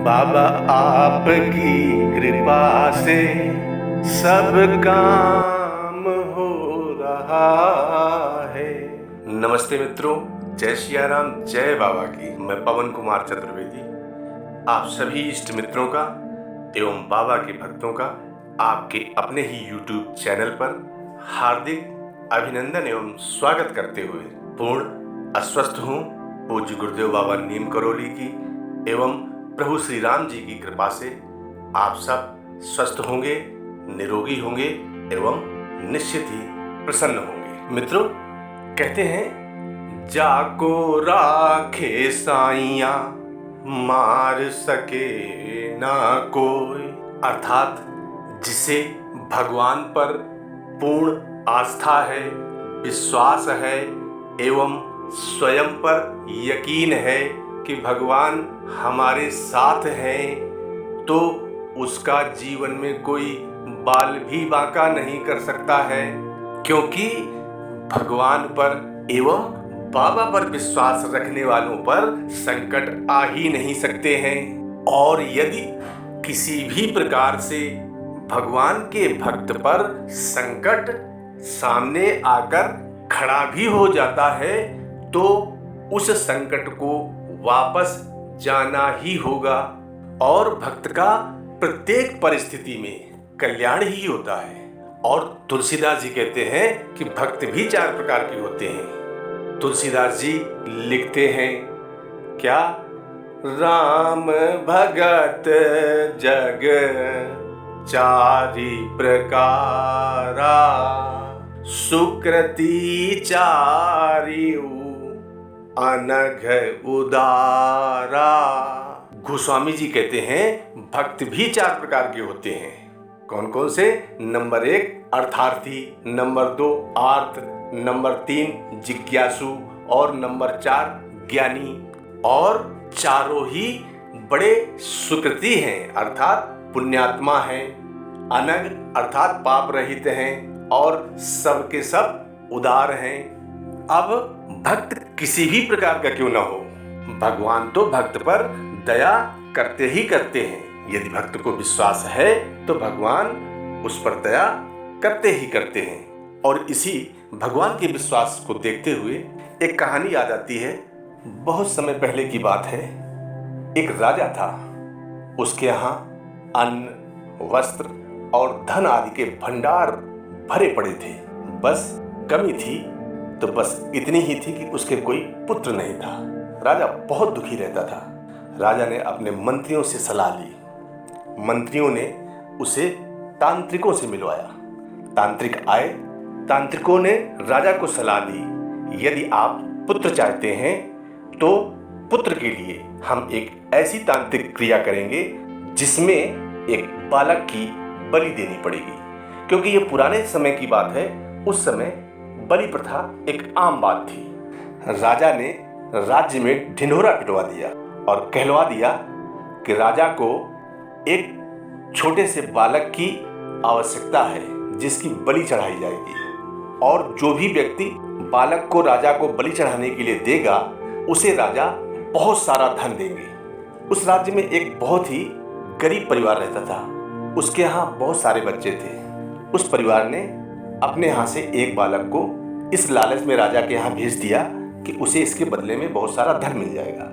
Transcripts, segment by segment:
बाबा आपकी कृपा से सब काम हो रहा है। नमस्ते मित्रों, जय सिया राम, जय बाबा की। मैं पवन कुमार चतुर्वेदी आप सभी इष्ट मित्रों का एवं बाबा के भक्तों का आपके अपने ही YouTube चैनल पर हार्दिक अभिनंदन एवं स्वागत करते हुए पूर्ण अस्वस्थ हूँ पूज्य गुरुदेव बाबा नीम करौली की एवं प्रभु श्री राम जी की कृपा से आप सब स्वस्थ होंगे, निरोगी होंगे एवं निश्चित ही प्रसन्न होंगे। मित्रों, कहते हैं जाको राखे साइया मार सके ना कोई, अर्थात जिसे भगवान पर पूर्ण आस्था है, विश्वास है एवं स्वयं पर यकीन है कि भगवान हमारे साथ हैं, तो उसका जीवन में कोई बाल भी बांका नहीं कर सकता है, क्योंकि भगवान पर एवं बाबा पर विश्वास रखने वालों पर संकट आ ही नहीं सकते हैं। और यदि किसी भी प्रकार से भगवान के भक्त पर संकट सामने आकर खड़ा भी हो जाता है तो उस संकट को वापस जाना ही होगा और भक्त का प्रत्येक परिस्थिति में कल्याण ही होता है। और तुलसीदास जी कहते हैं कि भक्त भी चार प्रकार के होते हैं। तुलसीदास जी लिखते हैं क्या, राम भगत जग चारि प्रकारा सुकृति चारिउ अनघ उदारा। गोस्वामी जी कहते हैं भक्त भी चार प्रकार के होते हैं। कौन कौन से? नंबर 1 अर्थार्थी, नंबर 2 आर्त, नंबर 3 जिज्ञासु और नंबर 4 ज्ञानी। और चारों ही बड़े सुकृति हैं, अर्थात पुण्यात्मा हैं। अनग अर्थात पाप रहित हैं और सब के सब उदार हैं। अब भक्त किसी भी प्रकार का क्यों ना हो, भगवान तो भक्त पर दया करते ही करते हैं। यदि भक्त को विश्वास है तो भगवान उस पर दया करते ही करते हैं। और इसी भगवान के विश्वास को देखते हुए एक कहानी याद आती है। बहुत समय पहले की बात है। एक राजा था, उसके यहाँ अन्न, वस्त्र और धन आदि के भंडार भरे पड़े थे। बस कमी थी तो बस इतनी ही थी कि उसके कोई पुत्र नहीं था। राजा बहुत दुखी रहता था। राजा ने अपने मंत्रियों से सलाह ली। मंत्रियों ने उसे तांत्रिकों से मिलवाया। तांत्रिक आए। तांत्रिकों ने राजा को सलाह दी, यदि आप पुत्र चाहते हैं तो पुत्र के लिए हम एक ऐसी तांत्रिक क्रिया करेंगे जिसमें एक बालक की बलि देनी पड़ेगी। क्योंकि ये पुराने समय की बात है, उस समय बलि प्रथा एक आम बात थी। राजा ने राज्य में ढिंढोरा पिटवा दिया और कहलवा दिया कि राजा को एक छोटे से बालक की आवश्यकता है जिसकी बलि चढ़ाई जाएगी, और जो भी व्यक्ति बालक को राजा को बलि चढ़ाने के लिए देगा उसे राजा बहुत सारा धन देंगे। उस राज्य में एक बहुत ही गरीब परिवार रहता था। उसके यहाँ बहुत सारे बच्चे थे। उस परिवार ने अपने यहाँ से एक बालक को इस लालच में राजा के यहाँ भेज दिया कि उसे इसके बदले में बहुत सारा धन मिल जाएगा।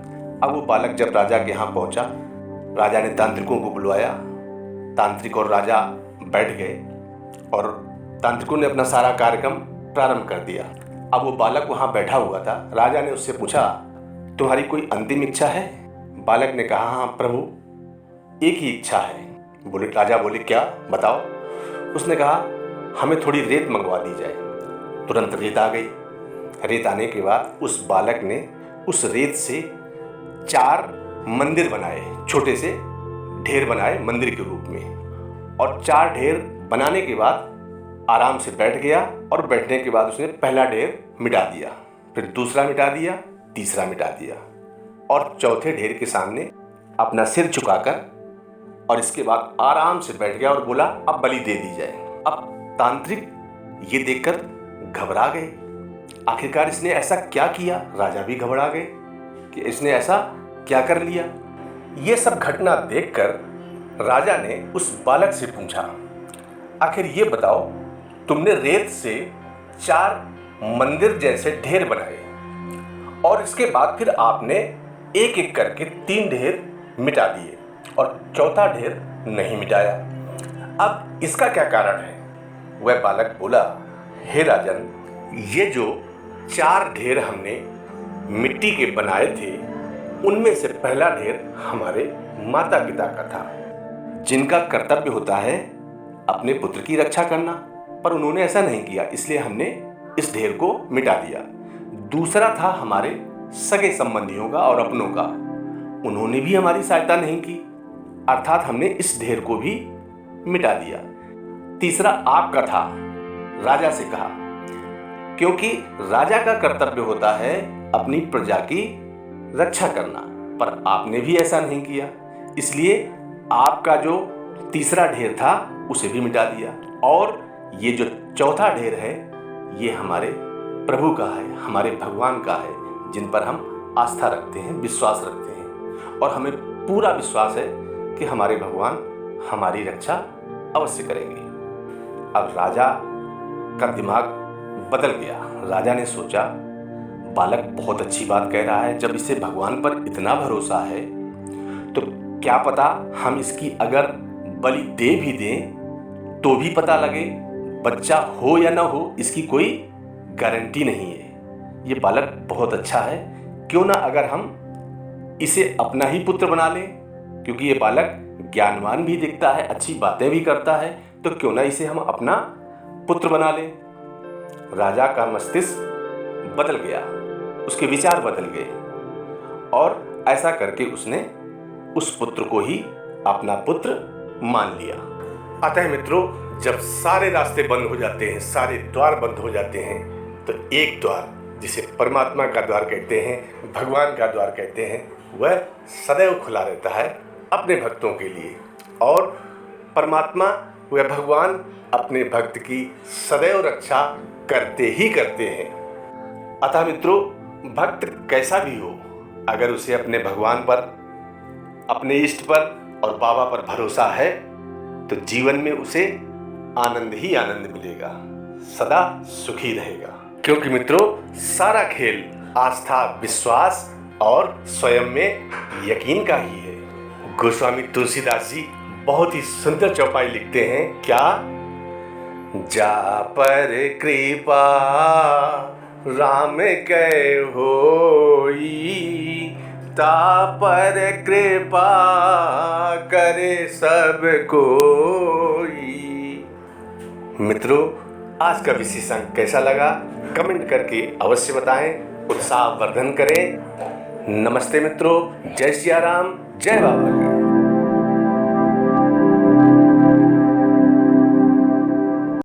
अब वो बालक जब राजा के यहाँ पहुँचा, राजा ने तांत्रिकों को बुलवाया। तांत्रिक और राजा बैठ गए और तांत्रिकों ने अपना सारा कार्यक्रम प्रारंभ कर दिया। अब वो बालक वहाँ बैठा हुआ था। राजा ने उससे पूछा, तुम्हारी कोई अंतिम इच्छा है? बालक ने कहा, हाँ प्रभु, एक ही इच्छा है। राजा बोले, क्या, बताओ। उसने कहा, हमें थोड़ी रेत मंगवा दी जाए। तुरंत रेत आ गई। रेत आने के बाद उस बालक ने उस रेत से 4 मंदिर बनाए, छोटे से ढेर बनाए मंदिर के रूप में। और 4 ढेर बनाने के बाद आराम से बैठ गया और बैठने के बाद उसने पहला ढेर मिटा दिया, फिर दूसरा मिटा दिया, तीसरा मिटा दिया और चौथे ढेर के सामने अपना सिर झुकाकर और इसके बाद आराम से बैठ गया और बोला, अब बलि दे दी जाए। अब तांत्रिक ये देखकर घबरा गए। आखिरकार इसने ऐसा क्या किया? राजा भी घबरा गए कि इसने ऐसा क्या कर लिया। ये सब घटना देखकर राजा ने उस बालक से पूछा, आखिर ये बताओ, तुमने रेत से 4 मंदिर जैसे ढेर बनाए और इसके बाद फिर आपने एक एक करके 3 ढेर मिटा दिए और चौथा ढेर नहीं मिटाया। अब इसका क्या कारण है? वह बालक बोला, हे राजन, ये जो 4 ढेर हमने मिट्टी के बनाए थे, उनमें से पहला ढेर हमारे माता पिता का था, जिनका कर्तव्य होता है अपने पुत्र की रक्षा करना, पर उन्होंने ऐसा नहीं किया, इसलिए हमने इस ढेर को मिटा दिया। दूसरा था हमारे सगे संबंधियों का और अपनों का, उन्होंने भी हमारी सहायता नहीं की, अर्थात हमने इस ढेर को भी मिटा दिया। तीसरा आपका था, राजा से कहा, क्योंकि राजा का कर्तव्य होता है अपनी प्रजा की रक्षा करना, पर आपने भी ऐसा नहीं किया, इसलिए आपका जो तीसरा ढेर था उसे भी मिटा दिया। और ये जो चौथा ढेर है, ये हमारे प्रभु का है, हमारे भगवान का है, जिन पर हम आस्था रखते हैं, विश्वास रखते हैं, और हमें पूरा विश्वास है कि हमारे भगवान हमारी रक्षा अवश्य करेंगे। अब राजा का दिमाग बदल गया। राजा ने सोचा, बालक बहुत अच्छी बात कह रहा है, जब इसे भगवान पर इतना भरोसा है तो क्या पता हम इसकी अगर बलि दे भी दें तो भी पता लगे, बच्चा हो या ना हो इसकी कोई गारंटी नहीं है। ये बालक बहुत अच्छा है, क्यों ना अगर हम इसे अपना ही पुत्र बना लें, क्योंकि ये बालक ज्ञानवान भी दिखता है, अच्छी बातें भी करता है, तो क्यों ना इसे हम अपना पुत्र बना लें। राजा का मस्तिष्क बदल गया, उसके विचार बदल गए और ऐसा करके उसने उस पुत्र को ही अपना पुत्र मान लिया। अतः मित्रों, जब सारे रास्ते बंद हो जाते हैं, सारे द्वार बंद हो जाते हैं, तो एक द्वार, जिसे परमात्मा का द्वार कहते हैं, भगवान का द्वार कहते हैं, वह सदैव खुला रहता है अपने भक्तों के लिए। और परमात्मा वह भगवान अपने भक्त की सदैव रक्षा करते ही करते हैं। अतः मित्रों, भक्त कैसा भी हो, अगर उसे अपने भगवान पर, अपने इष्ट पर और बाबा पर भरोसा है, तो जीवन में उसे आनंद ही आनंद मिलेगा, सदा सुखी रहेगा। क्योंकि मित्रों, सारा खेल आस्था, विश्वास और स्वयं में यकीन का ही है। गोस्वामी तुलसीदास जी बहुत ही सुंदर चौपाई लिखते हैं, क्या? जा पर कृपा राम कै होई, ता पर कृपा करे सब कोई। मित्रों, आज का विशेषांक कैसा लगा कमेंट करके अवश्य बताएं, उत्साह वर्धन करें। नमस्ते मित्रों, जय सिया राम, जय बाबा।